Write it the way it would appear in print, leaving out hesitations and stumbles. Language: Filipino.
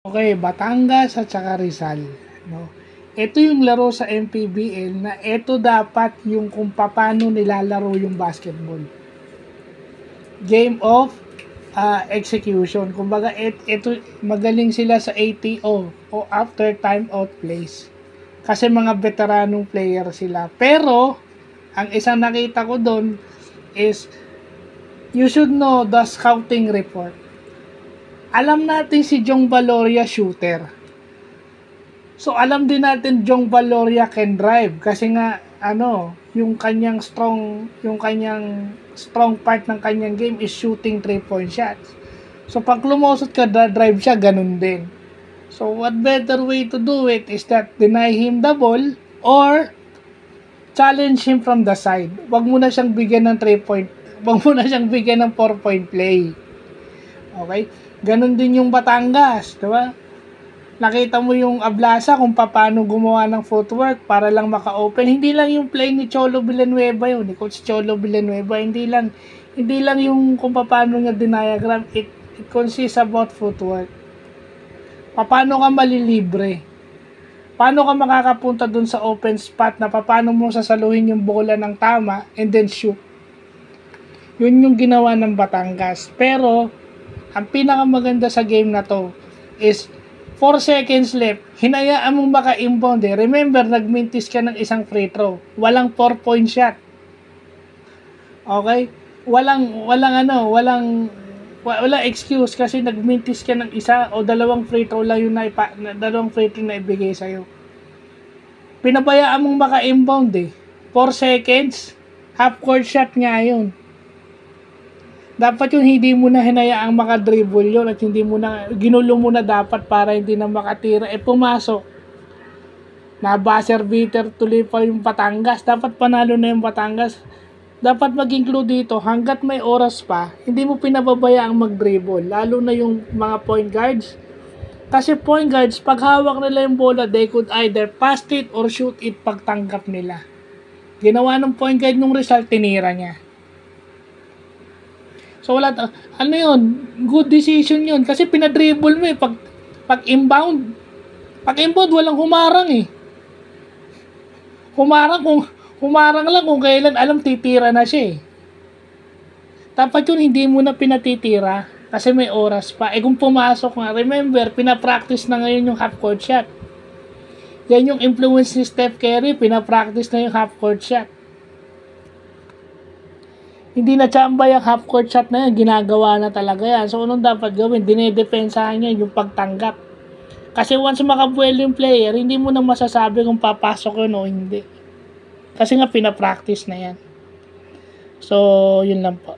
Okay, Batangas at saka Rizal, no? Ito yung laro sa MPBL na ito dapat yung kung paano nilalaro yung basketball. Game of execution. Kumbaga, ito magaling sila sa ATO o after time out plays. Kasi mga veteranong player sila. Pero, ang isang nakita ko doon is you should know the scouting report. Alam natin si Jong Valoria shooter. So alam din natin Jong Valoria can drive kasi nga yung kanyang strong part ng kanyang game is shooting 3-point shots. So pag lumusot ka, drive siya, ganun din. So what better way to do it is that deny him the ball or challenge him from the side. Wag mo na siyang bigyan ng 3-point, wag mo na siyang bigyan ng 4-point play. Okay? Ganun din yung Batangas, di ba? Nakita mo yung Ablasa kung paano gumawa ng footwork para lang maka-open. Hindi lang yung play ni Cholo Villanueva yun, ni Coach Cholo Villanueva. Hindi lang yung kung paano niya diagram. It consists about footwork. Paano ka malilibre? Paano ka makakapunta dun sa open spot na paano mo sasaluhin yung bola ng tama and then shoot? Yun yung ginawa ng Batangas. Pero, ang pinakamaganda sa game na to is 4 seconds left, hinayaan mong maka-inbound eh. Remember, nagmintis ka ng isang free throw. Walang 4-point shot. Okay? Walang excuse kasi nagmintis ka ng isa o dalawang free throw lang yung dalawang free throw na ibigay sa'yo. Pinabayaan mong maka-inbound eh. 4 seconds, half court shot nga yun. Dapat yung hindi mo na hinayaang makadribble yun at hindi mo na, ginulo mo na dapat para hindi na makatira. Pumasok. Na buzzer beater tuloy pa yung Batangas. Dapat panalo na yung Batangas. Dapat mag-include dito, hanggat may oras pa, hindi mo pinababayaang mag-dribble. Lalo na yung mga point guards. Kasi point guards, pag hawak nila yung bola, they could either pass it or shoot it pagtanggap nila. Ginawa ng point guard nung result, tinira niya. So wala, yun, good decision yun. Kasi pinadribble mo eh, pag inbound, walang humarang eh. Humarang lang kung kailan alam titira na siya eh. Dapat yun, hindi mo na pinatitira kasi may oras pa. Kung pumasok nga, remember, pinapractice na ngayon yung half-court shot. Yan yung influence ni Steph Curry, pinapractice na yung half-court shot. Hindi na chamba yung half-court shot na yan. Ginagawa na talaga yan. So, anong dapat gawin? Dinedepensahan niya yung pagtanggap. Kasi once makabuelo yung player, hindi mo na masasabi kung papasok yun o hindi. Kasi nga, pinapractice na yan. So, yun lang po.